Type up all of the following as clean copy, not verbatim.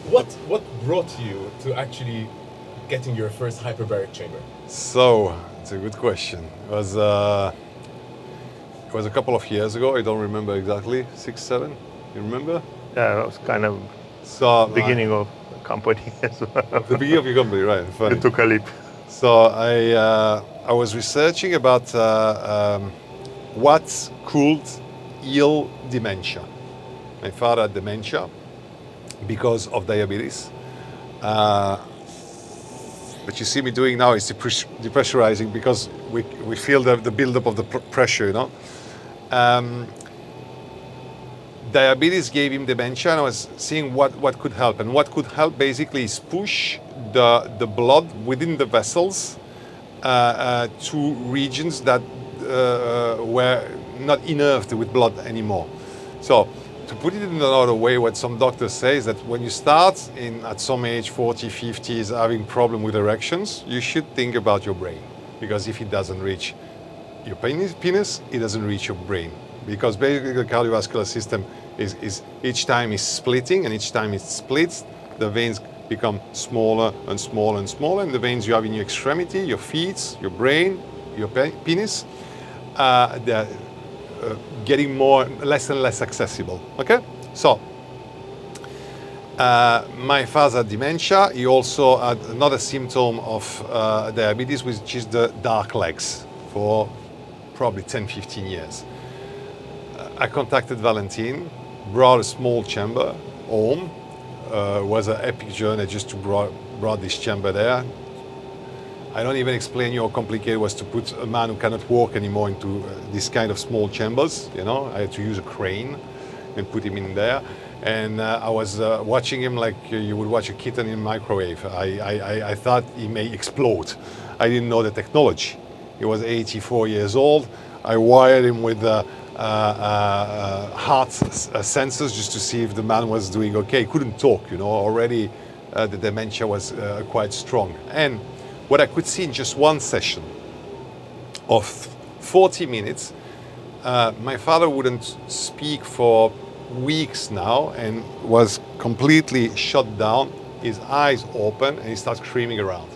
What brought you to actually getting your first hyperbaric chamber? So it's a good question. It was a couple of years ago. I don't remember exactly. 6, 7. You remember? Yeah, it was kind of So beginning of the company as well. the beginning of your company, right? Funny. It took a leap. So I was researching about what could heal dementia. My father had dementia because of diabetes. What you see me doing now is depressurizing because we feel the buildup of the pressure, you know. Diabetes gave him dementia, and I was seeing what could help. And what could help basically is push the blood within the vessels to regions that were not innerved with blood anymore. So to put it in another way, what some doctors say is that when you start at some age, 40, 50s, having problem with erections, you should think about your brain. Because if it doesn't reach your penis, it doesn't reach your brain. Because basically the cardiovascular system is each time is splitting, and each time it splits, the veins become smaller and smaller and smaller, and the veins you have in your extremity, your feet, your brain, your penis, they're getting less and less accessible. Okay, so my father had dementia. He also had another symptom of diabetes, which is the dark legs, for probably 10-15 years. I contacted Valentin, brought a small chamber home. Was an epic journey just to brought this chamber there. I don't even explain you how complicated it was to put a man who cannot walk anymore into this kind of small chambers. You know, I had to use a crane and put him in there. And I was watching him like you would watch a kitten in a microwave. I thought he may explode. I didn't know the technology. He was 84 years old. I wired him with heart sensors just to see if the man was doing okay. He couldn't talk, you know, already the dementia was quite strong. And what I could see in just one session of 40 minutes, my father wouldn't speak for weeks now and was completely shut down, his eyes open, and he starts screaming around.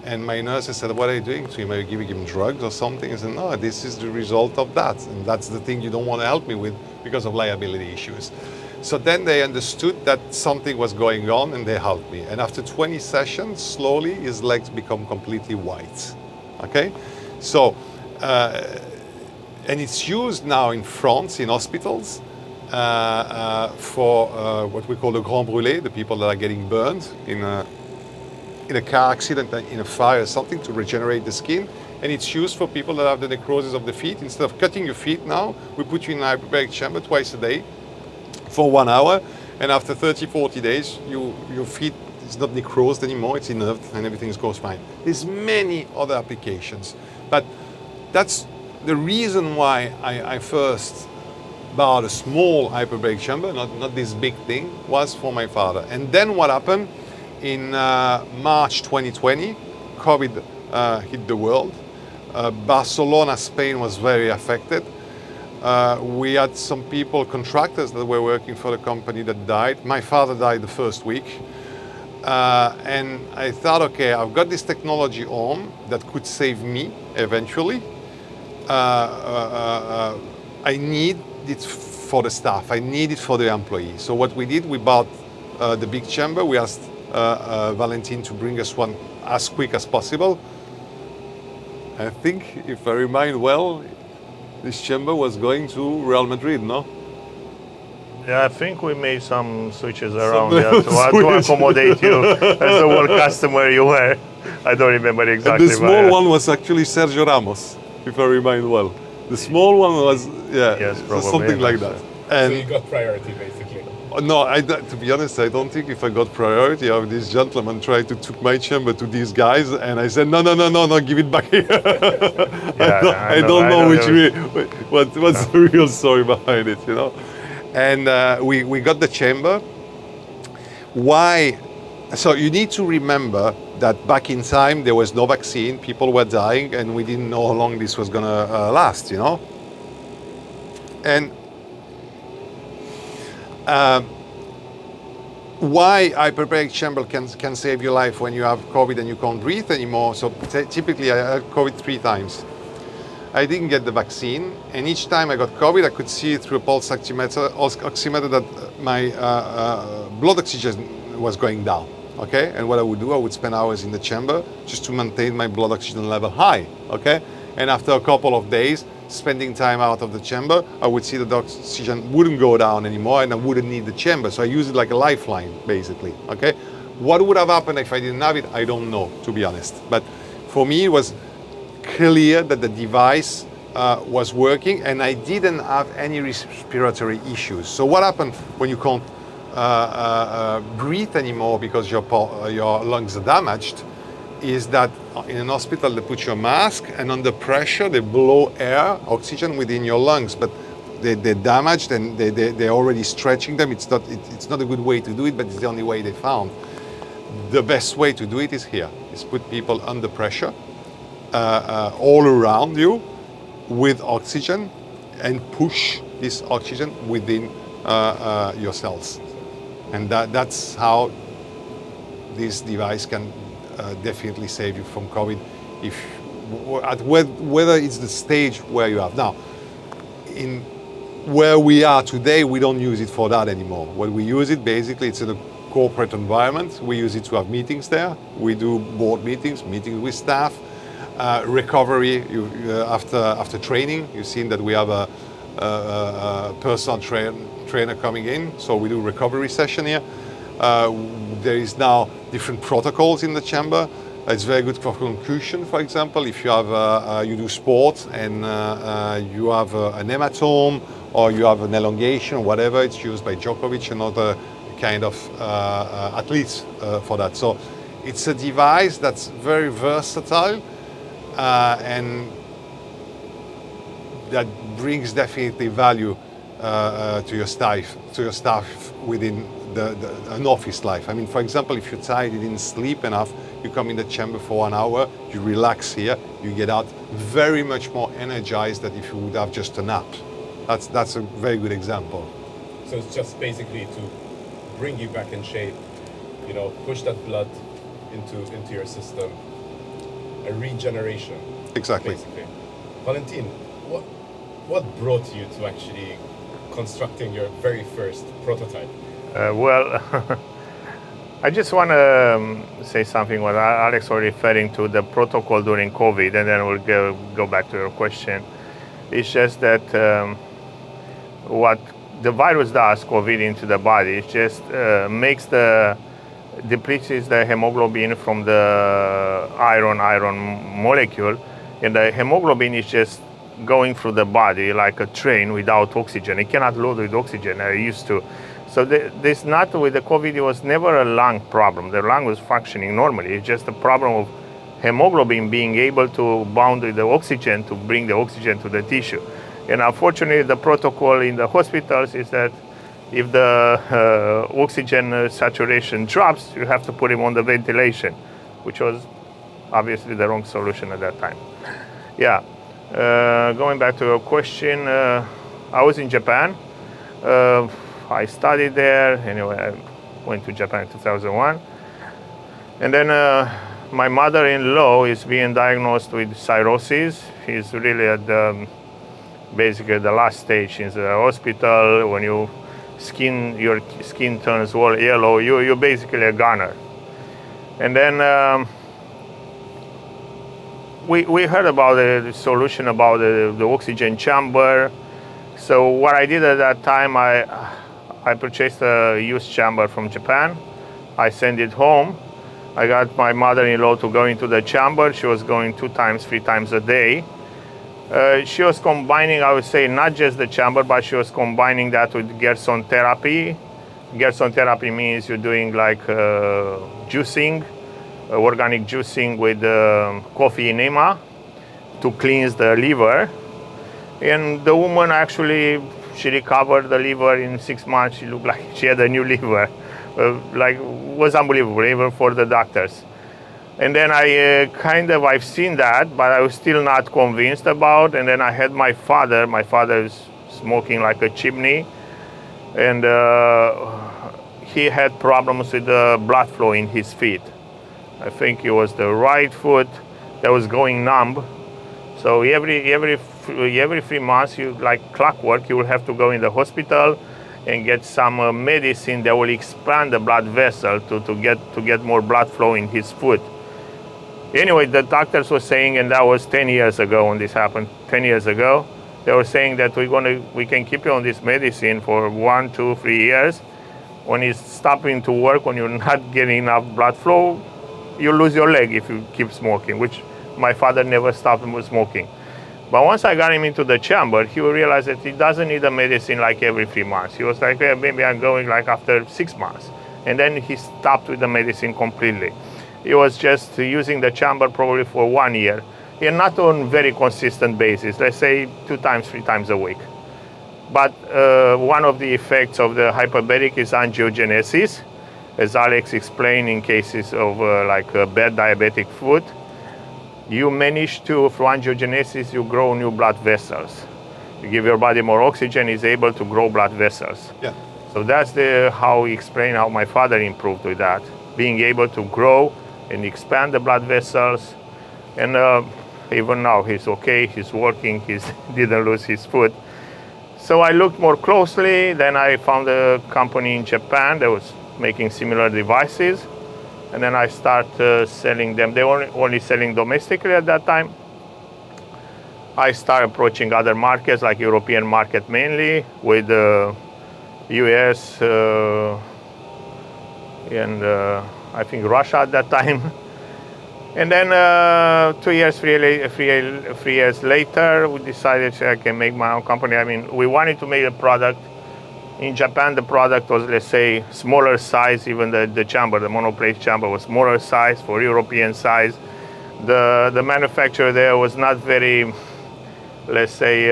And my nurses said, what are you doing to him? Are you giving him drugs or something? I said, no, this is the result of that. And that's the thing you don't want to help me with because of liability issues. So then they understood that something was going on and they helped me. And after 20 sessions, slowly his legs become completely white. Okay? So, and it's used now in France in hospitals for what we call the grand brûlé, the people that are getting burned in a car accident, in a fire, something to regenerate the skin. And it's used for people that have the necrosis of the feet. Instead of cutting your feet now, we put you in a hyperbaric chamber twice a day for 1 hour. And after 30, 40 days, your feet is not necrosed anymore, it's innerved and everything goes fine. There's many other applications. But that's the reason why I first bought a small hyperbaric chamber, not this big thing, was for my father. And then what happened? In March 2020, COVID hit the world. Barcelona, Spain was very affected. We had some people, contractors that were working for the company that died. My father died the first week. And I thought, okay, I've got this technology on that could save me eventually. I need it for the staff. I need it for the employees. So what we did, we bought the big chamber. We asked Valentin to bring us one as quick as possible. I think, if I remind well, this chamber was going to Real Madrid, no? Yeah, I think we made some switches around to accommodate you as the world customer you were. I don't remember exactly. And the small one was actually Sergio Ramos, if I remind well. The small one was, yes, probably, something like that. And so you got priority, basically. No, to be honest, I don't think if I got priority. This gentleman tried to took my chamber to these guys, and I said, no, give it back here. I don't know what's the real story behind it, you know. And we got the chamber. Why? So you need to remember that back in time there was no vaccine, people were dying, and we didn't know how long this was gonna last, you know. And why hyperbaric chamber can save your life when you have COVID and you can't breathe anymore. So typically I had COVID 3 times. I didn't get the vaccine, and each time I got COVID, I could see through a pulse oximeter that my blood oxygen was going down. Okay, and what I would do, I would spend hours in the chamber just to maintain my blood oxygen level high. Okay, and after a couple of days spending time out of the chamber, I would see that the oxygen wouldn't go down anymore, and I wouldn't need the chamber. So I use it like a lifeline, basically. Okay, what would have happened if I didn't have it? I don't know, to be honest. But for me, it was clear that the device was working, and I didn't have any respiratory issues. So what happened when you can't breathe anymore because your lungs are damaged is that in an hospital they put you a mask, and under pressure they blow air, oxygen within your lungs, but they're damaged and they're already stretching them. It's not a good way to do it, but it's the only way they found. The best way to do it is here, is put people under pressure all around you with oxygen and push this oxygen within your cells. And that's how this device can definitely save you from COVID, whether it's the stage where you have. Now, in where we are today, we don't use it for that anymore. When we use it, basically, it's in a corporate environment. We use it to have meetings there. We do board meetings with staff, recovery after training. You've seen that we have a personal trainer coming in, so we do recovery session here. There is now different protocols in the chamber. It's very good for concussion, for example. If you have you do sport and you have an hematome or you have an elongation, whatever, it's used by Djokovic and other kind of athletes for that. So it's a device that's very versatile and that brings definitely value to your staff within an office life. I mean, for example, if you're tired, you didn't sleep enough, you come in the chamber for 1 hour, you relax here, you get out very much more energized than if you would have just a nap. That's a very good example. So it's just basically to bring you back in shape, you know, push that blood into your system, a regeneration. Exactly. Basically. Valentin, what brought you to actually constructing your very first prototype? Well, I just want to say something what Alex was referring to, the protocol during COVID, and then we'll go back to your question. It's just that what the virus does, COVID, into the body, it just depletes the hemoglobin from the iron molecule, and the hemoglobin is just going through the body like a train without oxygen. It cannot load with oxygen. I used to. So this not with the COVID, it was never a lung problem. The lung was functioning normally. It's just a problem of hemoglobin being able to bond with the oxygen to bring the oxygen to the tissue. And unfortunately, the protocol in the hospitals is that if the oxygen saturation drops, you have to put him on the ventilation, which was obviously the wrong solution at that time. Yeah. Going back to your question, I was in Japan. I studied there. Anyway, I went to Japan in 2001. And then my mother-in-law is being diagnosed with cirrhosis. She's really at basically the last stage in the hospital. When your skin turns all yellow, you're basically a goner. And then we heard about the solution about the oxygen chamber. So what I did at that time, I purchased a used chamber from Japan. I sent it home. I got my mother-in-law to go into the chamber. She was going 3 times a day. She was combining, I would say, not just the chamber, but she was combining that with Gerson therapy. Gerson therapy means you're doing like juicing, organic juicing with coffee enema to cleanse the liver. And the woman actually, she recovered the liver in 6 months. She looked like she had a new liver. Like, was unbelievable, even for the doctors. And then I've seen that, but I was still not convinced about. And then I had my father is smoking like a chimney. And he had problems with the blood flow in his feet. I think it was the right foot that was going numb. So every 3 months, you like clockwork, you will have to go in the hospital and get some medicine that will expand the blood vessel to get more blood flow in his foot. Anyway, the doctors were saying, and that was 10 years ago when this happened, 10 years ago, they were saying that we can keep you on this medicine for 1, 2, 3 years. When it's stopping to work, when you're not getting enough blood flow, you lose your leg if you keep smoking, which my father never stopped smoking. But once I got him into the chamber, he realized that he doesn't need the medicine like every 3 months. He was like, yeah, maybe I'm going like after 6 months. And then he stopped with the medicine completely. He was just using the chamber probably for 1 year, and not on very consistent basis, let's say 2 times, 3 times a week. But one of the effects of the hyperbaric is angiogenesis, as Alex explained in cases of bad diabetic foot. You manage to, through angiogenesis, you grow new blood vessels. You give your body more oxygen, is able to grow blood vessels. Yeah. So that's how he explained how my father improved with that, being able to grow and expand the blood vessels. And even now he's okay, he's working, he didn't lose his foot. So I looked more closely, then I found a company in Japan that was making similar devices. And then I started selling them. They were only selling domestically at that time. I started approaching other markets, like European market mainly, with US and I think Russia at that time. And then 3 years later, we decided I can make my own company. I mean, we wanted to make a product. In Japan, the product was, let's say, smaller size. Even the chamber, the monoplate chamber, was smaller size for European size. The manufacturer there was not very, let's say,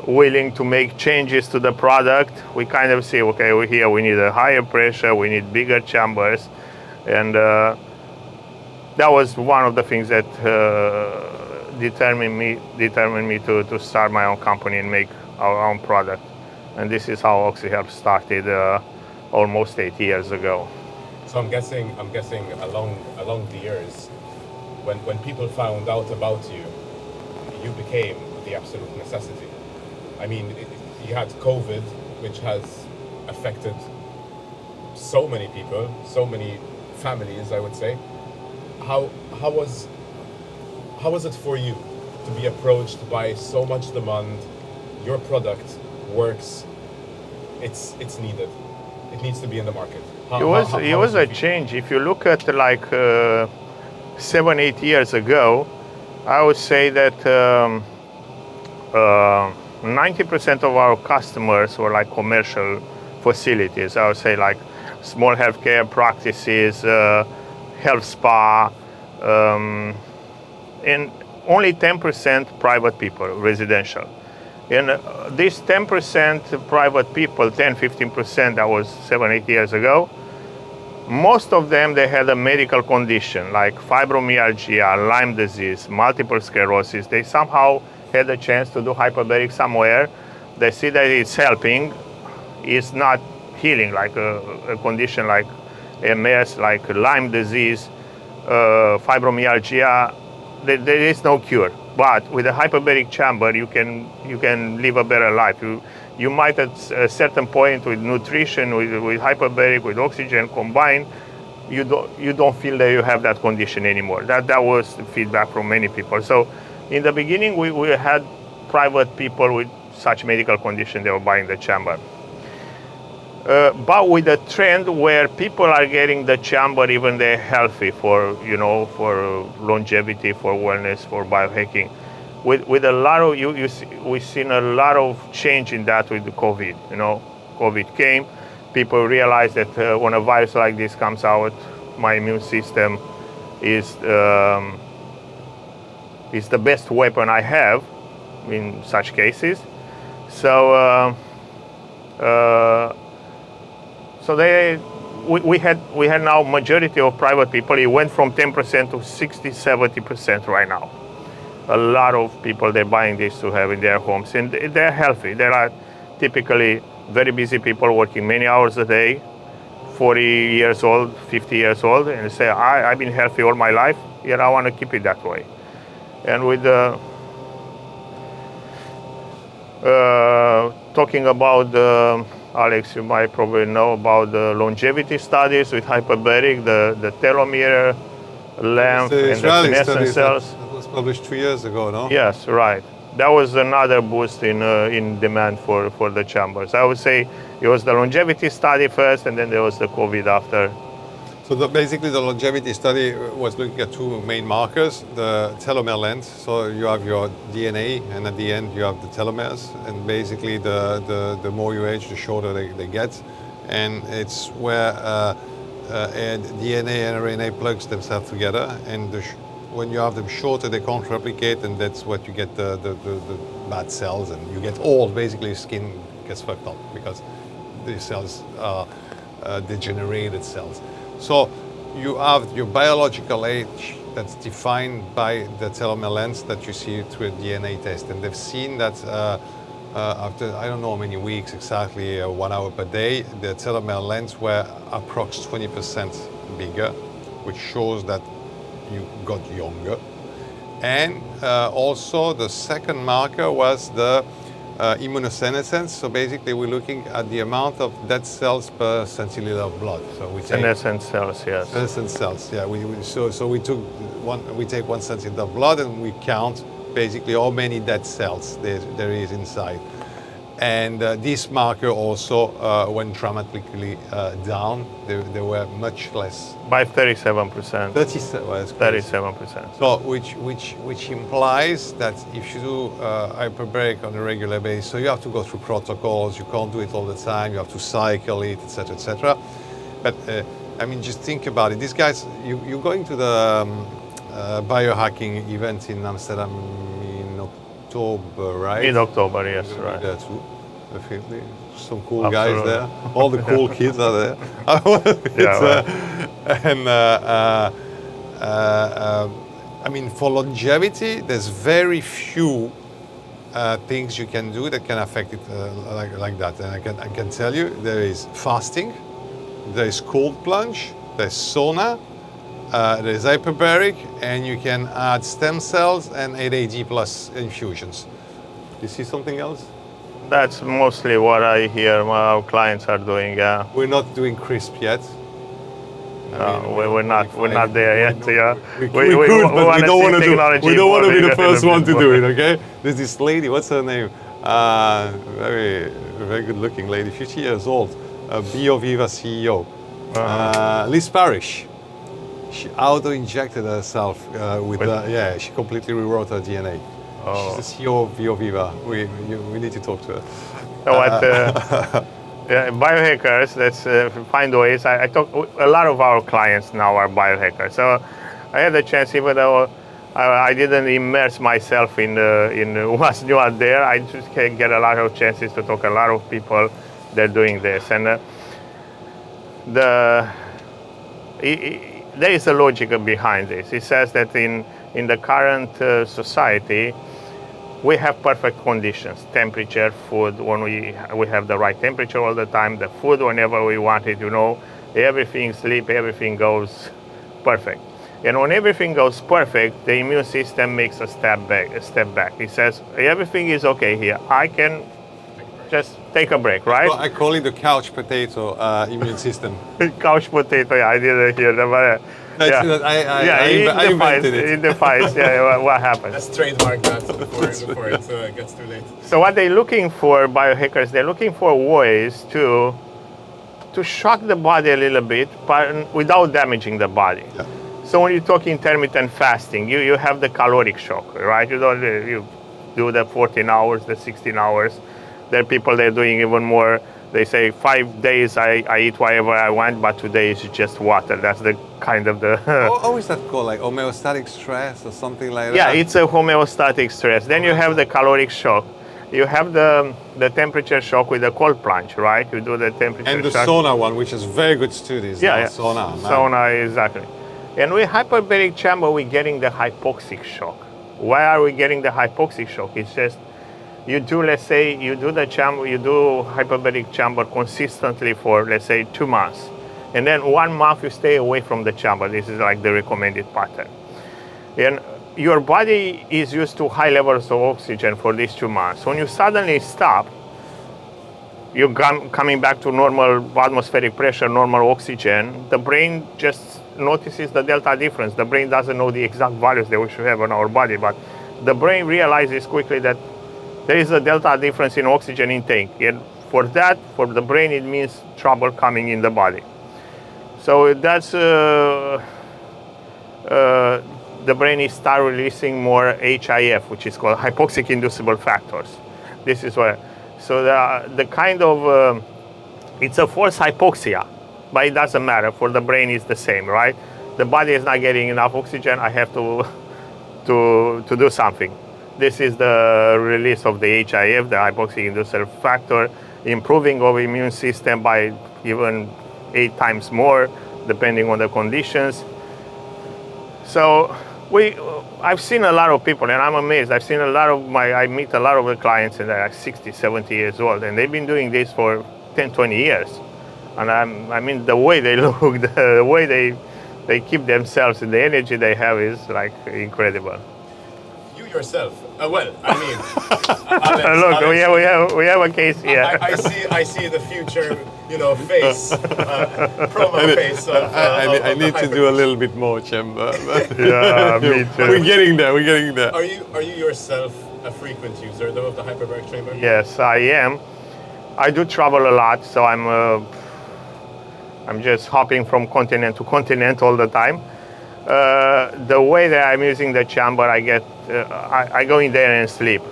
willing to make changes to the product. We kind of say, okay, here we need a higher pressure, we need bigger chambers, and that was one of the things that determined me to start my own company and make our own product. And this is how OXYHELP started almost 8 years ago. So I'm guessing along the years, when people found out about you, you became the absolute necessity. I mean, you had COVID, which has affected so many people, so many families, I would say. How was it for you to be approached by so much demand? Your product works. It's needed. It needs to be in the market. It was a change. If you look at 7-8 years ago, I would say that 90% of our customers were like commercial facilities. I would say like small healthcare practices, health spa, and only 10% private people, residential. And these 10% private people, 10-15%, that was 7-8 years ago, most of them, they had a medical condition like fibromyalgia, Lyme disease, multiple sclerosis. They somehow had a chance to do hyperbaric somewhere. They see that it's helping. It's not healing, like a condition like MS, like Lyme disease, fibromyalgia. There is no cure. But with a hyperbaric chamber, you can live a better life. You might at a certain point with nutrition, with hyperbaric, with oxygen combined, you don't feel that you have that condition anymore. That was the feedback from many people. So in the beginning, we had private people with such medical condition, they were buying the chamber. But with the trend where people are getting the chamber, even they're healthy for longevity, for wellness, for biohacking. With a lot of we've seen a lot of change in that with the COVID. COVID came. People realized that when a virus like this comes out, my immune system is the best weapon I have in such cases. So we had now majority of private people. It went from 10% to 60-70% right now. A lot of people, they're buying this to have in their homes, and they're healthy. They are typically very busy people working many hours a day, 40 years old, 50 years old, and say, I've been healthy all my life, and I want to keep it that way. And with talking about Alex, you might probably know about the longevity studies with hyperbaric, the telomere length The and the Israeli senescent studies cells. that was published 2 years ago, no? Yes, right. That was another boost in demand for the chambers. I would say it was the longevity study first, and then there was the COVID after. So basically the longevity study was looking at two main markers, the telomere length. So you have your DNA, and at the end you have the telomeres. And basically the more you age, the shorter they get. And it's where DNA and RNA plugs themselves together. And when you have them shorter, they can't replicate, and that's what you get the bad cells. And you get old, basically skin gets fucked up because these cells are degenerated cells. So you have your biological age that's defined by the telomere length that you see through a DNA test. And they've seen that after, I don't know how many weeks exactly, 1 hour per day, the telomere lengths were approximately 20% bigger, which shows that you got younger. And also the second marker was the immunosenescence. So basically we're looking at the amount of dead cells per centiliter of blood. So we take Senescent cells, yes. senescent cells, yeah. So we take 1 centiliter of blood and we count basically how many dead cells there is inside. And this marker also went dramatically down. They were much less. By 37%. 37%. So which implies that if you do hyperbaric on a regular basis, so you have to go through protocols. You can't do it all the time. You have to cycle it, etc., etc. But I mean, just think about it. These guys, you're going to the biohacking event in Amsterdam in October, right? In October, yes, right. There too, definitely. Some cool guys there. All the cool kids are there. I mean, for longevity, there's very few things you can do that can affect it like that. And I can tell you, there is fasting, there is cold plunge, there's sauna, there's hyperbaric, and you can add stem cells and 8AG plus infusions. You see something else? That's mostly what I hear our clients are doing. Yeah. We're not doing crisp yet. We're not there yet. Yeah. We could, but we don't want to do. We don't want to be the first one to do it. Okay. There's this lady. What's her name? Very good-looking lady, 50 years old. BioViva CEO. Liz Parrish. She auto-injected herself with she completely rewrote her DNA. Oh. She's the CEO of BioViva. We need to talk to her. Biohackers, let's find ways. I talk, a lot of our clients now are biohackers. So I had the chance, even though I didn't immerse myself in what's new out there, I just can get a lot of chances to talk to a lot of people that are doing this. And there is a logic behind this. It says that in the current society, we have perfect conditions, temperature, food, when we have the right temperature all the time, the food whenever we want it, everything, sleep, everything goes perfect. And when everything goes perfect, the immune system makes a step back. It says, everything is okay here. I can just take a break, right? I call it the couch potato immune system. Couch potato, yeah, I didn't hear that, but I invented it. It defines what happens. Let's trademark that before it gets too late. So what they're looking for, biohackers, they're looking for ways to shock the body a little bit, but without damaging the body. Yeah. So when you talk intermittent fasting, you have the caloric shock, right? You do the 14 hours, the 16 hours. There are people that are doing even more. They say 5 days I eat whatever I want, but 2 days is just water. That's the kind of the... How is that called? Like homeostatic stress or something like that? Yeah, it's a homeostatic stress. Then you have the caloric shock. You have the temperature shock with the cold plunge, right? You do the temperature and the shock. sauna one, which is very good studies. Yeah. Sauna. Man. Sauna, exactly. And with hyperbaric chamber, we're getting the hypoxic shock. Why are we getting the hypoxic shock? It's just you do, let's say, you do the chamber, you do hyperbaric chamber consistently for, let's say, 2 months. And then 1 month you stay away from the chamber. This is like the recommended pattern. And your body is used to high levels of oxygen for these 2 months. When you suddenly stop, you're coming back to normal atmospheric pressure, normal oxygen, the brain just notices the delta difference. The brain doesn't know the exact values that we should have in our body, but the brain realizes quickly that there is a delta difference in oxygen intake. And for that, for the brain, it means trouble coming in the body. So that's the brain is start releasing more HIF, which is called hypoxic inducible factors. This is where, so the kind of, it's a false hypoxia, but it doesn't matter. For the brain, it's the same, right? The body is not getting enough oxygen. I have to do something. This is the release of the HIF, the hypoxic inducible factor, improving of immune system by even 8 times more, depending on the conditions. So I've seen a lot of people, and I'm amazed. I've seen I meet a lot of the clients, and they're like 60, 70 years old, and they've been doing this for 10, 20 years. And I mean, the way they look, the way they keep themselves, and the energy they have is like incredible. You yourself, well, I mean, look, Alex, we have a case here. I see the future, face, promo face. I need to do a little bit more chamber. Yeah, me too. We're getting there. Are you yourself a frequent user though of the hyperbaric chamber? Yes, I am. I do travel a lot, so I'm just hopping from continent to continent all the time. The way that I'm using the chamber, I go in there and sleep.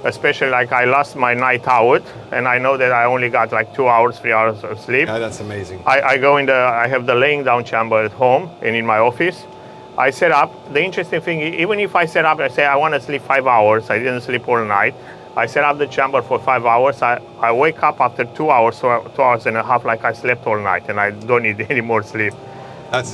Especially like I lost my night out, and I know that I only got like 2 hours, 3 hours of sleep. Yeah, that's amazing. I have the laying down chamber at home and in my office. I set up, the interesting thing, even if I set up, I say I want to sleep 5 hours, I didn't sleep all night. I set up the chamber for 5 hours. I wake up after 2 hours, 2 hours and a half, like I slept all night, and I don't need any more sleep. The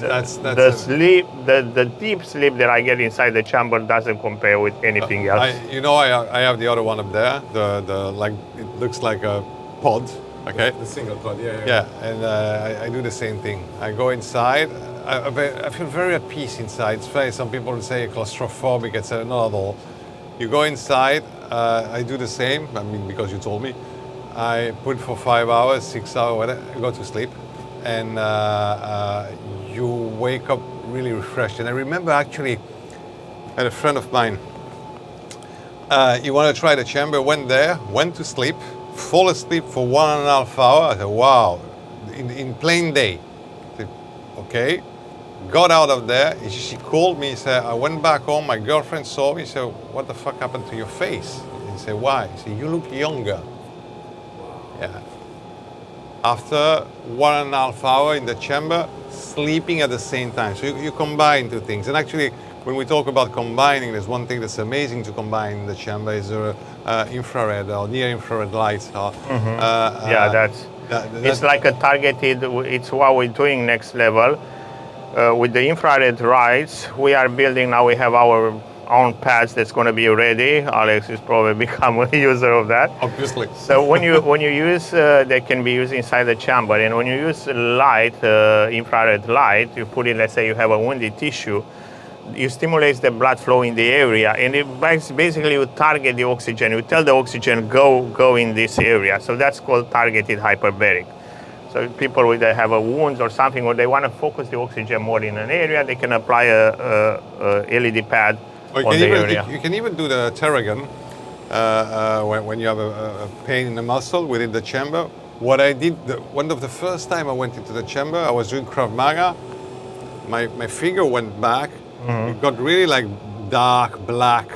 deep sleep that I get inside the chamber doesn't compare with anything else. I have the other one up there. The like it looks like a pod. Okay. The single pod, yeah. Yeah, and I do the same thing. I go inside. I feel very at peace inside. It's funny. Some people would say claustrophobic. It's not at all. You go inside. I do the same. I mean, because you told me. I put for 5 hours, 6 hours, whatever. I go to sleep, and you wake up really refreshed. And I remember actually, I had a friend of mine. You want to try the chamber? Went there, went to sleep, fall asleep for 1.5 hours. I said, wow, in plain day. I said, okay. Got out of there. She called me. Said, I went back home. My girlfriend saw me. Said, what the fuck happened to your face? He said, why? He said, you look younger. Yeah. After 1.5 hours in the chamber, sleeping at the same time. So you combine two things. And actually, when we talk about combining, there's one thing that's amazing to combine in the chamber is infrared or near infrared lights. It's like a targeted, it's what we're doing next level. With the infrared lights, we are building now, we have our own pads that's going to be ready. Alex is probably become a user of that. Obviously. So when you use, they can be used inside the chamber. And when you use light, infrared light, you put it, let's say you have a wounded tissue, you stimulate the blood flow in the area, and it basically you target the oxygen. You tell the oxygen, go in this area. So that's called targeted hyperbaric. So people with have a wound or something, or they want to focus the oxygen more in an area, they can apply a LED pad on the area. You can even do the Terragon when you have a pain in the muscle within the chamber. What I did, one of the first time I went into the chamber, I was doing Krav Maga. My finger went back. Mm-hmm. It got really like dark black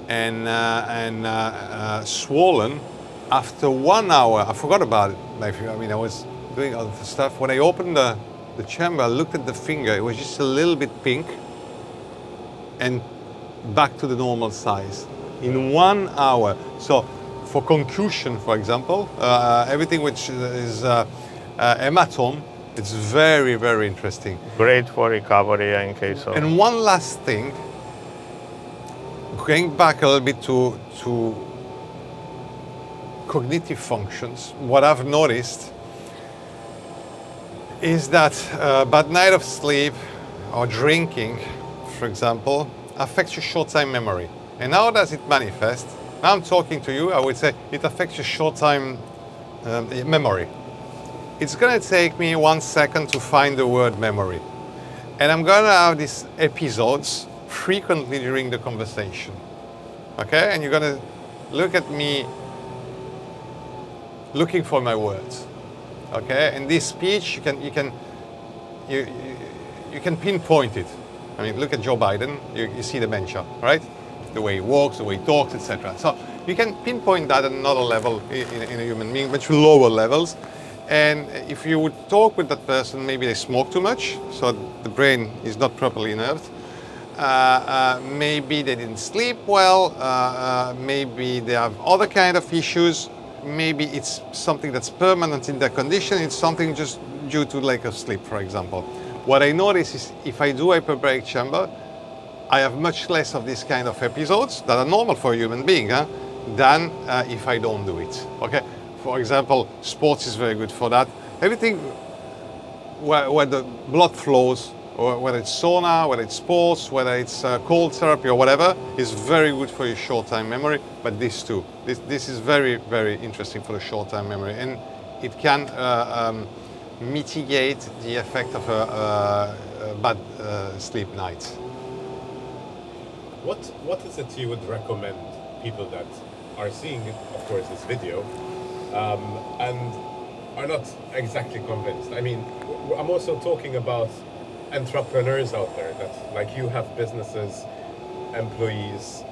and swollen. After 1 hour, I forgot about it. I was doing other stuff. When I opened the chamber, I looked at the finger. It was just a little bit pink and back to the normal size in 1 hour. So for concussion, for example, everything which is hematome, it's very, very interesting. Great for recovery in case of... And one last thing, going back a little bit to cognitive functions, what I've noticed is that bad night of sleep or drinking, for example, affects your short-time memory. And how does it manifest? Now I'm talking to you, I would say it affects your short-time memory. It's going to take me 1 second to find the word memory. And I'm going to have these episodes frequently during the conversation. Okay? And you're going to look at me looking for my words. Okay? And this speech, you can pinpoint it. I mean, look at Joe Biden, you see dementia, right? The way he walks, the way he talks, etc. So you can pinpoint that at another level in a human being, much lower levels. And if you would talk with that person, maybe they smoke too much, so the brain is not properly inert. Maybe they didn't sleep well. Maybe they have other kind of issues. Maybe it's something that's permanent in their condition. It's something just due to lack of sleep, for example. What I notice is if I do hyperbaric chamber, I have much less of these kind of episodes that are normal for a human being, than if I don't do it. Okay. For example, sports is very good for that. Everything where the blood flows, or whether it's sauna, whether it's sports, whether it's cold therapy or whatever, is very good for your short-time memory. But this too, this is very, very interesting for the short-time memory, and it can mitigate the effect of a bad sleep night. What is it you would recommend people that are seeing, of course, this video, and are not exactly convinced? I mean, I'm also talking about entrepreneurs out there that, like you, have businesses, employees.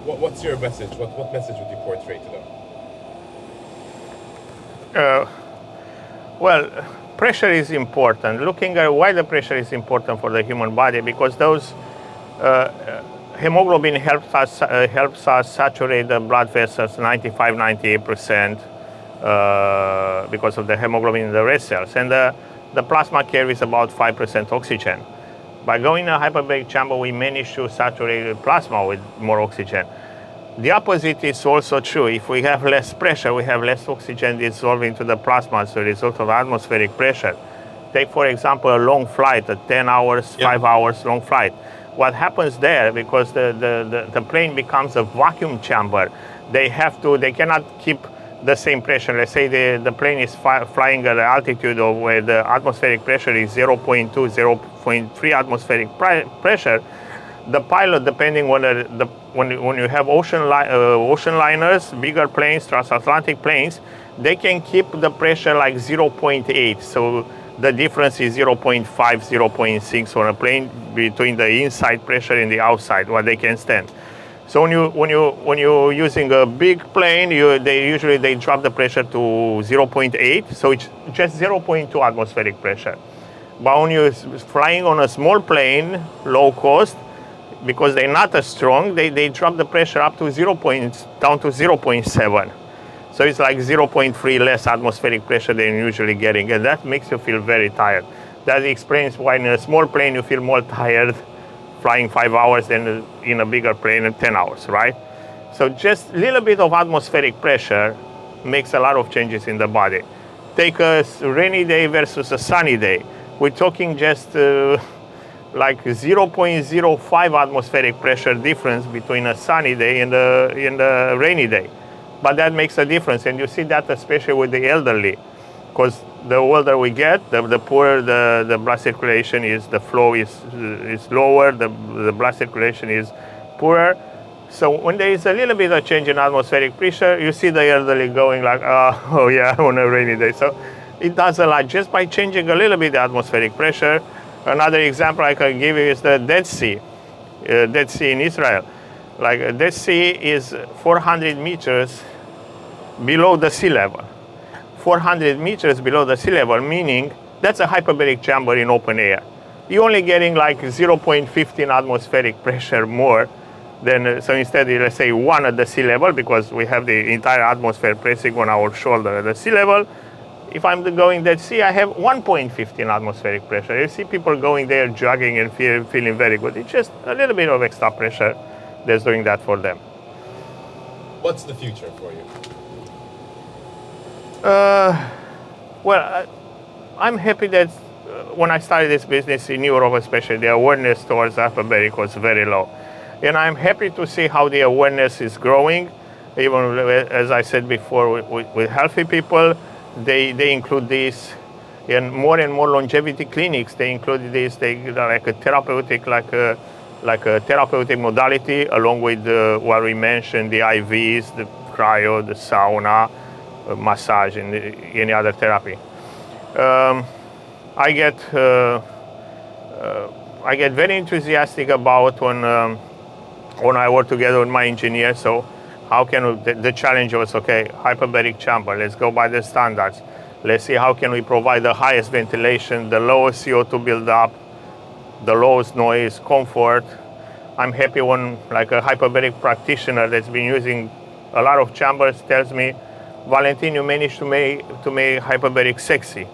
What's your message? What message would you portray to them? Well, pressure is important. Looking at why the pressure is important for the human body, because those hemoglobin helps us saturate the blood vessels 95-98% because of the hemoglobin in the red cells, and the plasma carries about 5% oxygen. By going in a hyperbaric chamber, we manage to saturate the plasma with more oxygen. The opposite is also true. If we have less pressure, we have less oxygen dissolving to the plasma as a result of atmospheric pressure. Take, for example, a long flight, a 10 hours, 5 hours long flight. What happens there, because the plane becomes a vacuum chamber, they cannot keep the same pressure. Let's say the plane is flying at an altitude of where the atmospheric pressure is 0.2, 0.3 atmospheric pressure. The pilot, depending whether when you have ocean liners, bigger planes, transatlantic planes, they can keep the pressure like 0.8. So the difference is 0.5, 0.6 on a plane between the inside pressure and the outside, what they can stand. So when you're using a big plane, they usually drop the pressure to 0.8, so it's just 0.2 atmospheric pressure. But when you're flying on a small plane, low cost, because they're not as strong, they drop the pressure up to down to 0.7. So it's like 0.3 less atmospheric pressure than you're usually getting, and that makes you feel very tired. That explains why in a small plane you feel more tired flying 5 hours than in a bigger plane in 10 hours, right? So just a little bit of atmospheric pressure makes a lot of changes in the body. Take a rainy day versus a sunny day. We're talking just like 0.05 atmospheric pressure difference between a sunny day and a rainy day. But that makes a difference, and you see that especially with the elderly, because the older we get, the poorer the blood circulation is, the flow is lower, the blood circulation is poorer. So when there is a little bit of change in atmospheric pressure, you see the elderly going like, oh yeah, on a rainy day. So it does a lot just by changing a little bit the atmospheric pressure. Another example I can give you is the Dead Sea in Israel. Like Dead Sea is 400 meters below the sea level. 400 meters below the sea level, meaning that's a hyperbaric chamber in open air. You're only getting like 0.15 atmospheric pressure more than, so instead, let's say 1 at the sea level, because we have the entire atmosphere pressing on our shoulder at the sea level. If I'm going Dead Sea, I have 1.15 atmospheric pressure. You see people going there jogging and feeling very good. It's just a little bit of extra pressure that's doing that for them. What's the future for you? Well, I'm happy that when I started this business in Europe, especially, the awareness towards hyperbaric was very low. And I'm happy to see how the awareness is growing. Even as I said before, with healthy people, they include this. And more longevity clinics, they include this. They like a therapeutic, like a therapeutic modality, along with what we mentioned, the IVs, the cryo, the sauna, massage, and any other therapy. I get very enthusiastic about when I work together with my engineer. So how can the challenge was, okay, hyperbaric chamber, let's go by the standards. Let's see how can we provide the highest ventilation, the lowest CO2 buildup, the lowest noise, comfort. I'm happy when like a hyperbaric practitioner that's been using a lot of chambers tells me, Valentin, you managed to make hyperbaric sexy.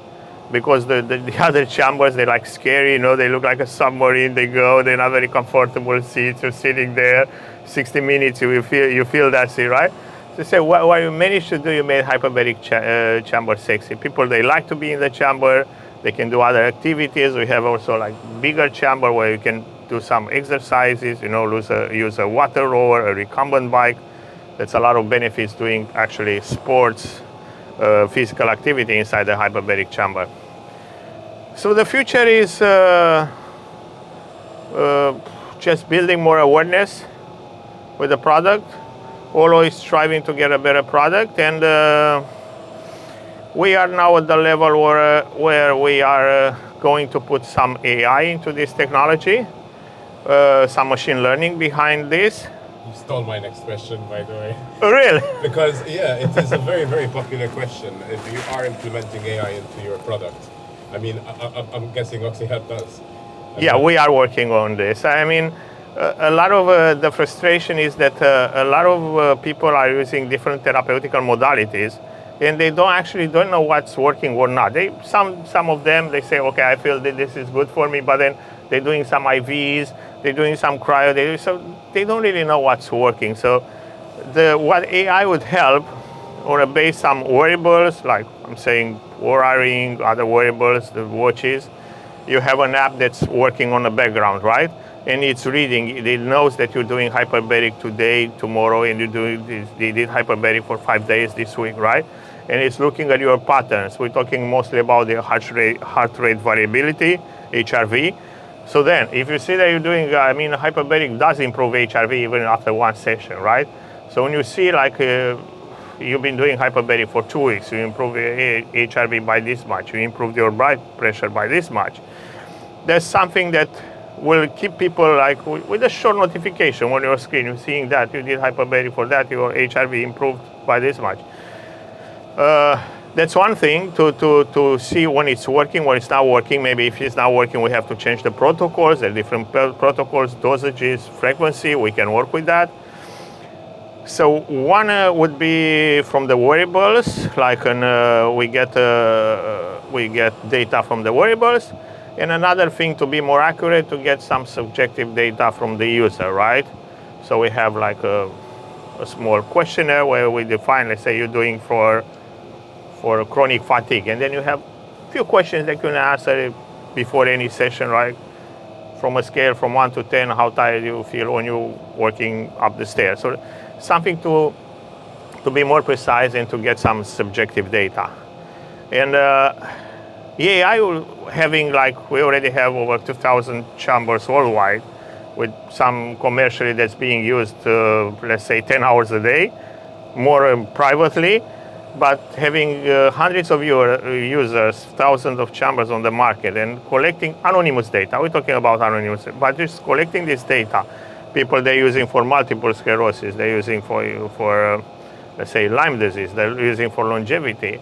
Because the other chambers, they're like scary, you know, they look like a submarine, they're not very comfortable seats, you're sitting there, 60 minutes, you feel that seat, right? So say, what you managed to do, you made hyperbaric chamber sexy. People, they like to be in the chamber, they can do other activities. We have also like bigger chamber where you can do some exercises, you know, use a water rower, a recumbent bike. That's a lot of benefits doing actually sports, physical activity inside the hyperbaric chamber. So the future is just building more awareness with the product, always striving to get a better product, and we are now at the level where we are going to put some AI into this technology, some machine learning behind this. You stole my next question, by the way. Oh, really? Because, yeah, it is a very, very popular question. If you are implementing AI into your product, I mean, I'm guessing OXYHELP does. Yeah, we are working on this. I mean, a lot of the frustration is that a lot of people are using different therapeutical modalities, and they don't know what's working or not. Some of them, they say, okay, I feel that this is good for me, but then they're doing some IVs, they're doing some cryo, so they don't really know what's working. So what AI would help, or base some wearables, like I'm saying Oura Ring, other wearables, the watches, you have an app that's working on the background, right? And it's reading, it knows that you're doing hyperbaric today, tomorrow, and they did hyperbaric for 5 days this week, right? And it's looking at your patterns. We're talking mostly about the heart rate variability, HRV. So then, if you see that you're doing, hyperbaric does improve HRV even after one session, right? So when you see like you've been doing hyperbaric for 2 weeks, you improve HRV by this much, you improve your blood pressure by this much. There's something that will keep people like with a short notification on your screen, you're seeing that you did hyperbaric for that, your HRV improved by this much. That's one thing to see when it's working, when it's not working. Maybe if it's not working, we have to change the protocols. There are different protocols, dosages, frequency. We can work with that. So one would be from the wearables, like we get data from the wearables. And another thing, to be more accurate, to get some subjective data from the user, right? So we have like a small questionnaire where we define, let's say you're doing for chronic fatigue, and then you have a few questions that you can answer before any session, right? From a scale from 1 to 10, how tired you feel when you're working up the stairs. So something to be more precise and to get some subjective data. And AI having, like, we already have over 2,000 chambers worldwide, with some commercially that's being used, let's say 10 hours a day, more privately. But having hundreds of users, thousands of chambers on the market, and collecting anonymous data, we're talking about anonymous, but just collecting this data, people they're using for multiple sclerosis, they're using for let's say Lyme disease, they're using for longevity.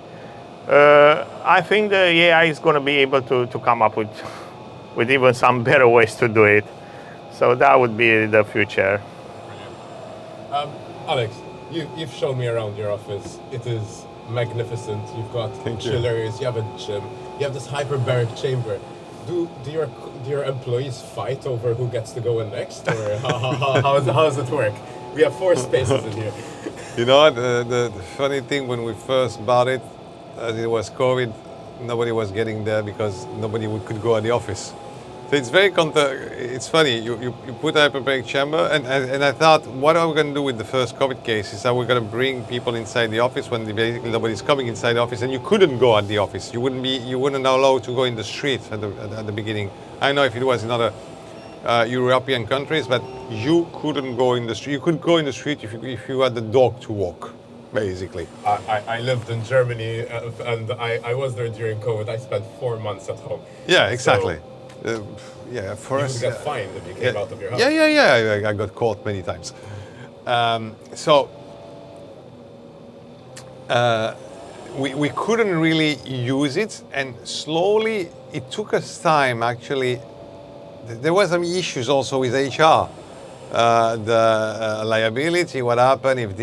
I think the AI is going to be able to come up with even some better ways to do it. So that would be the future. Alex, you've shown me around your office. It is magnificent. You've got chillers, you have a gym, you have this hyperbaric chamber. Do your employees fight over who gets to go in next, or how does it work? We have 4 spaces in here. You know, the funny thing, when we first bought it, as it was COVID, nobody was getting there because nobody could go at the office. So it's very it's funny, you put a hyperbaric chamber, and I thought, what are we going to do with the first COVID cases? Are we going to bring people inside the office when basically nobody's coming inside the office, and you couldn't go at the office? You wouldn't allow to go in the street at the beginning. I know if it was in other European countries, but you couldn't go in the street. You could go in the street if you had the dog to walk, basically. I lived in Germany and I was there during COVID. I spent 4 months at home. Yeah, exactly. So yeah, for you us. would get fined if you came out of your house. Yeah. I got caught many times. We couldn't really use it, and slowly it took us time. Actually, there were some issues also with HR. The liability, what happened if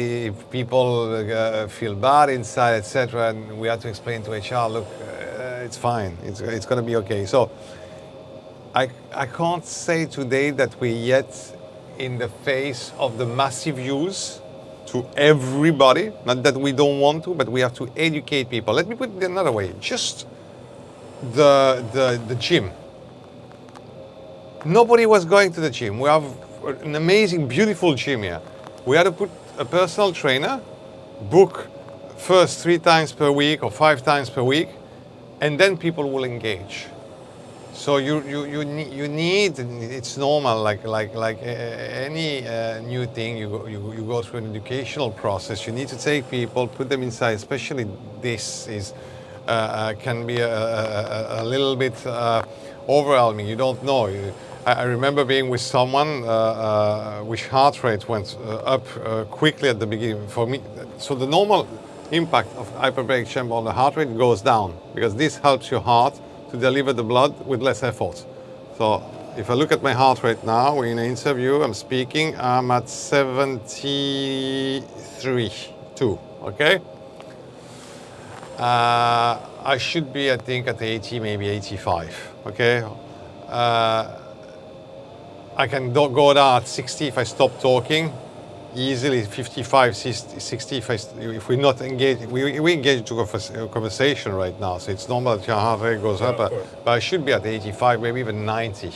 people feel bad inside, etc. And we had to explain to HR, look, it's fine, it's going to be okay. So I can't say today that we're yet in the phase of the massive use to everybody. Not that we don't want to, but we have to educate people. Let me put it another way. Just the gym. Nobody was going to the gym. We have an amazing, beautiful gym here. We had to put a personal trainer, book first 3 times per week or 5 times per week, and then people will engage. So you need, it's normal, like any new thing, you go through an educational process. You need to take people, put them inside. Especially this is can be a little bit overwhelming. You don't know. I remember being with someone which heart rate went up quickly at the beginning. For me, so the normal impact of hyperbaric chamber on the heart rate goes down because this helps your heart to deliver the blood with less effort. So if I look at my heart rate now, we're in an interview, I'm speaking, I'm at 73.2, okay? I should be, I think, at 80, maybe 85, okay? I can go down at 60 if I stop talking, easily 55, 60 if we're not engaged. We engage into a conversation right now, so it's normal that your heart rate goes up, but I should be at 85, maybe even 90,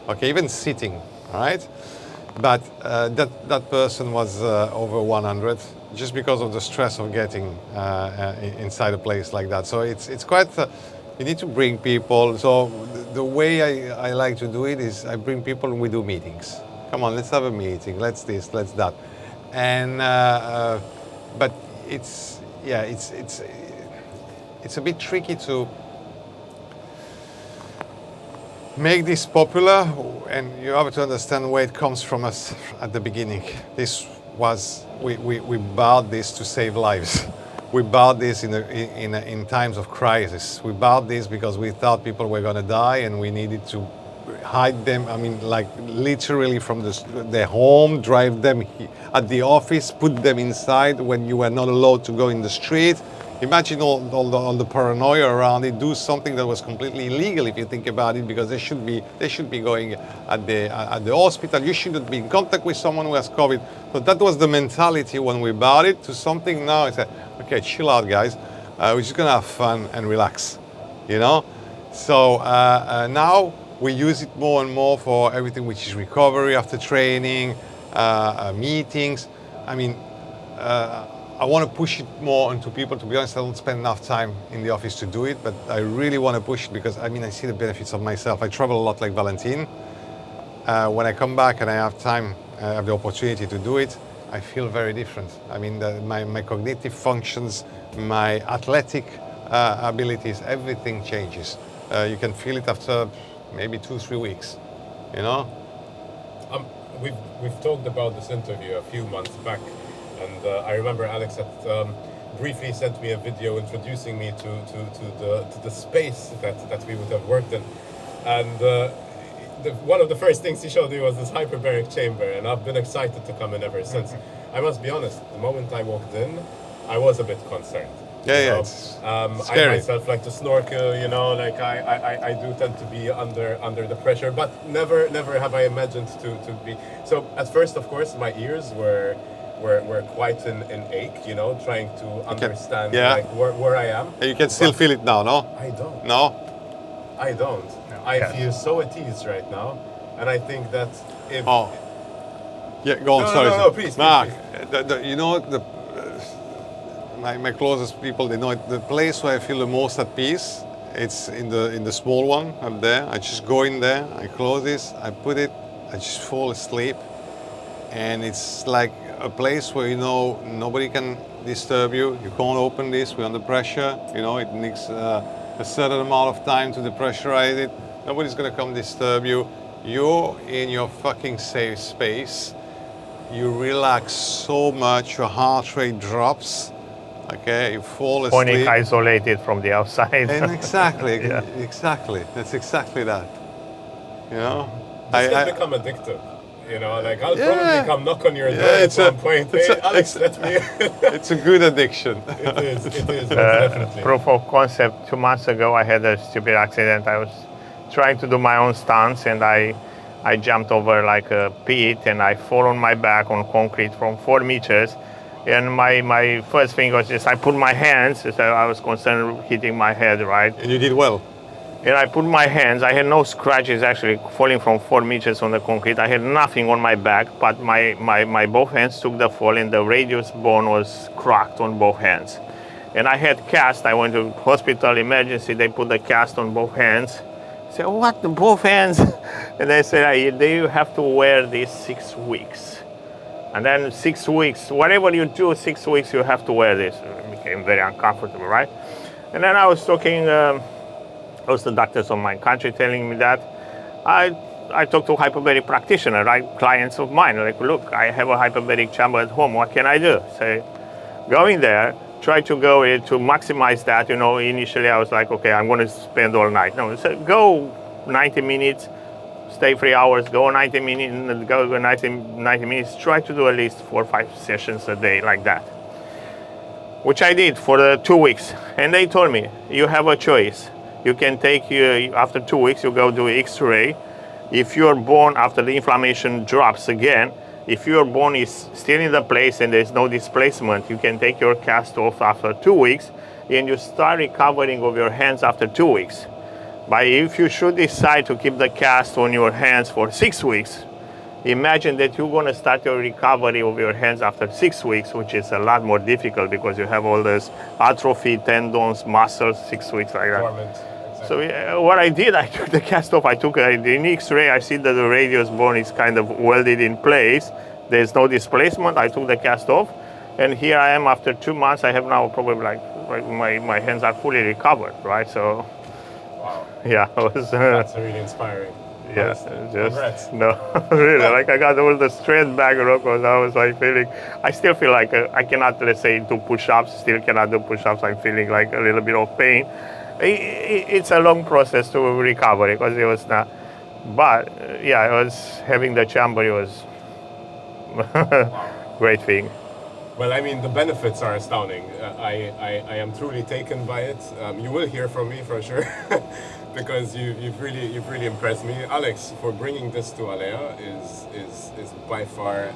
okay, even sitting, all right? But that person was over 100 just because of the stress of getting inside a place like that. So it's quite, you need to bring people. So the way I like to do it is I bring people and we do meetings. Come on, let's have a meeting, let's this, let's that. And but it's a bit tricky to make this popular, and you have to understand where it comes from us at the beginning. This was we bought this to save lives. We bought this in times of crisis. We bought this because we thought people were going to die and we needed to hide them. I mean, like literally from their home, drive them at the office, put them inside when you were not allowed to go in the street. Imagine all the paranoia around it. Do something that was completely illegal if you think about it, because they should be going at the hospital. You shouldn't be in contact with someone who has COVID. So that was the mentality when we bought it. To something now, it's like, okay, chill out, guys. We're just gonna have fun and relax, you know. So now we use it more and more for everything which is recovery after training, meetings. I mean. I want to push it more onto people. To be honest, I don't spend enough time in the office to do it, but I really want to push it because I see the benefits of myself. I travel a lot like Valentin. When I come back and I have time, I have the opportunity to do it, I feel very different. I mean, my cognitive functions, my athletic abilities, everything changes. You can feel it after maybe 2-3 weeks, you know? We've talked about this interview a few months back. And I remember Alex had briefly sent me a video introducing me to the space that we would have worked in. And one of the first things he showed me was this hyperbaric chamber, and I've been excited to come in ever since. I must be honest, the moment I walked in, I was a bit concerned. Yeah, it's scary. I myself like to snorkel, you know, like I do tend to be under the pressure, but never have I imagined to be. So at first, of course, my ears were were quite an ache, you know, trying to understand yeah. like where I am. And you can still feel it now, no? I don't. No? I don't. No, I yes. feel so at ease right now, and I think that if Oh. Yeah, go on, No, sorry. no, please, Mark, please. you know, my closest people, they know it, the place where I feel the most at peace, it's in the small one up there. I just go in there, I close this, I put it, I just fall asleep. And it's like a place where, you know, nobody can disturb you. You can't open this, we're under pressure. You know, it needs a certain amount of time to depressurize it. Nobody's gonna come disturb you. You're in your fucking safe space. You relax so much, your heart rate drops. Okay, you fall asleep. Phonic isolated from the outside. And exactly, Yeah. exactly. That's exactly that. You know? this can become addictive. You know, like I'll Yeah. probably come knock on your door Yeah, at it's one point. it's Hey, a- Alex, let me. It's a good addiction. It is, definitely. Proof of concept, 2 months ago I had a stupid accident. I was trying to do my own stunts and I jumped over like a pit and I fall on my back on concrete from 4 meters. And my first thing was just I put my hands, so I was concerned hitting my head, right? And you did well. And I put my hands, I had no scratches actually falling from 4 meters on the concrete. I had nothing on my back, but my both hands took the fall and the radius bone was cracked on both hands. And I had cast, I went to hospital emergency, they put the cast on both hands. I said, what, both hands? And they said, you have to wear this 6 weeks. And then 6 weeks, whatever you do, 6 weeks you have to wear this. It became very uncomfortable, right? And then I was talking, was the doctors of my country telling me that. I talked to a hyperbaric practitioner, right? Clients of mine, like, look, I have a hyperbaric chamber at home, what can I do? Say, go in there, try to go in to maximize that. You know, initially I was like, okay, I'm going to spend all night. No, so go 90 minutes, stay 3 hours, go 90 minutes, go 90 minutes. Try to do at least 4 or 5 sessions a day like that, which I did for the 2 weeks. And they told me, you have a choice. You can take, after 2 weeks, you go do X-ray. If your bone, after the inflammation drops again, if your bone is still in the place and there's no displacement, you can take your cast off after 2 weeks and you start recovering of your hands after 2 weeks. But if you should decide to keep the cast on your hands for 6 weeks, imagine that you're going to start your recovery of your hands after 6 weeks, which is a lot more difficult because you have all this atrophy, tendons, muscles, 6 weeks like that. Dormant. So what I did, I took the cast off. I took in X-ray. I see that the radius bone is kind of welded in place. There's no displacement. I took the cast off, and here I am after 2 months. I have now probably like my hands are fully recovered, right? So, Wow. yeah, it was. That's really inspiring. Yeah, Honestly. just Congrats. no, really. Like I got all the strength back, because I was like feeling. I still feel like I cannot, let's say, do push-ups. Still cannot do push-ups. I'm feeling like a little bit of pain. It's a long process to recover because it was not. But yeah, it was having the chamber. It was great thing. Well, I mean, the benefits are astounding. I am truly taken by it. You will hear from me for sure, because you've really impressed me, Alex. For bringing this to Alea is by far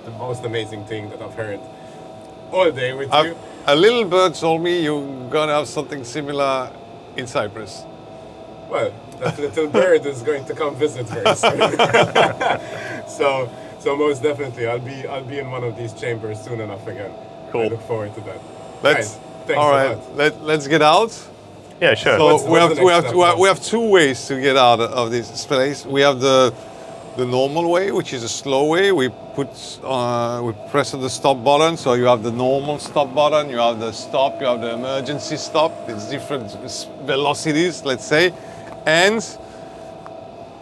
the most amazing thing that I've heard all day with you. A little bird told me you're gonna have something similar in Cyprus. Well, that little bird is going to come visit very soon. So most definitely, I'll be in one of these chambers soon enough again. Cool. I look forward to that. Let's. Guys, thanks All a right. lot. Let's get out. Yeah, sure. So What's the next step? we have 2 ways to get out of this place. We have the normal way, which is a slow way. We press on the stop button, so you have the normal stop button, you have the stop, you have the emergency stop. It's different velocities, let's say, and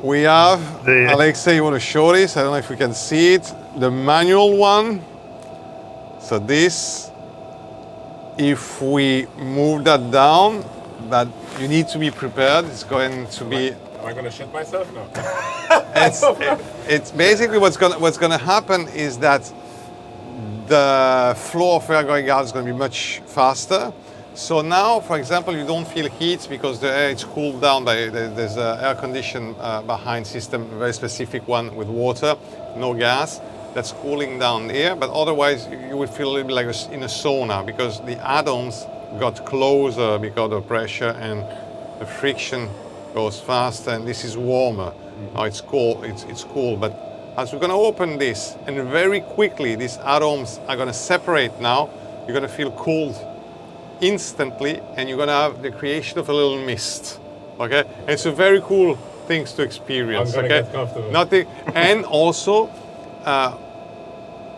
we have Alexei. You want to show this? I don't know if we can see it. The manual one. So this, if we move that down, but you need to be prepared. It's going to be. Am I going to shit myself? No. It's basically what's gonna happen is that the flow of air going out is going to be much faster. So now, for example, you don't feel heat because the air is cooled down by there's an air condition behind system, a very specific one with water, no gas. that's cooling down the air, but otherwise you would feel a little bit like in a sauna because the atoms got closer because of pressure and the friction goes faster, and this is warmer. Now it's cool, it's cool, but as we're going to open this, and very quickly these atoms are going to separate now, you're going to feel cooled instantly, and you're going to have the creation of a little mist. Okay, and it's a very cool things to experience. I'm gonna Okay, get comfortable. nothing, and also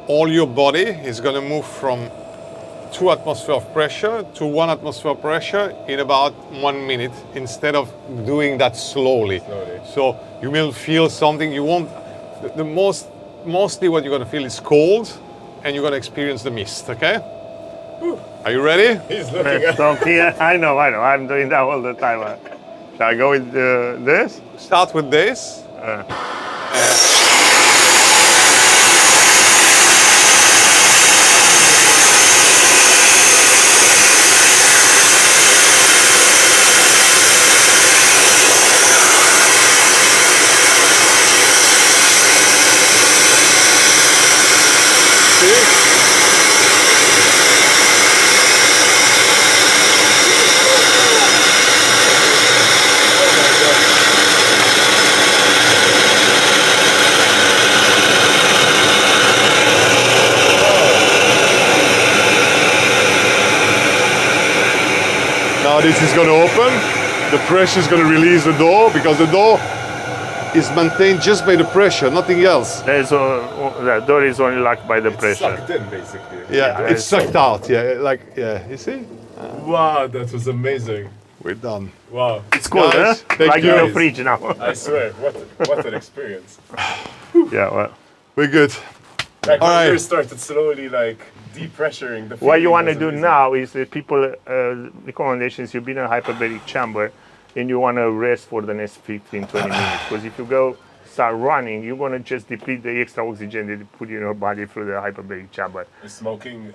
all your body is going to move from 2 atmosphere of pressure to 1 atmosphere of pressure in about 1 minute instead of doing that slowly. So you will feel something you won't. Mostly what you're going to feel is cold, and you're going to experience the mist. Okay. Are you ready? He's looking at From here, I know. I'm doing that all the time. Shall I go with this? Start with this. Now this is going to open. The pressure is going to release the door because the door is maintained just by the pressure, nothing else. The door is only locked by the pressure. sucked in, basically. Yeah, it's sucked out. Yeah, you see? Wow, that was amazing. We're done. Wow, It's cool, Guys, huh? thank Like you. in a fridge now. I swear, what an experience. Yeah, well. We're good. Like All when right. you started slowly like depressuring the. What you feeling want to was do amazing. now is that people, recommendations, you've been in a hyperbaric chamber and you want to rest for the next 15, 20 minutes. Because if you start running, you're going to just deplete the extra oxygen that you put in your body through the hyperbaric chamber. Is smoking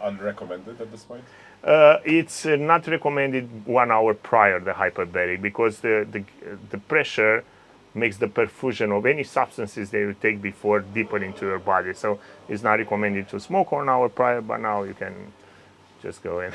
unrecommended at this point? It's not recommended 1 hour prior the hyperbaric because the pressure makes the perfusion of any substances that you take before deeper into your body. So it's not recommended to smoke 1 hour prior, but now you can just go in.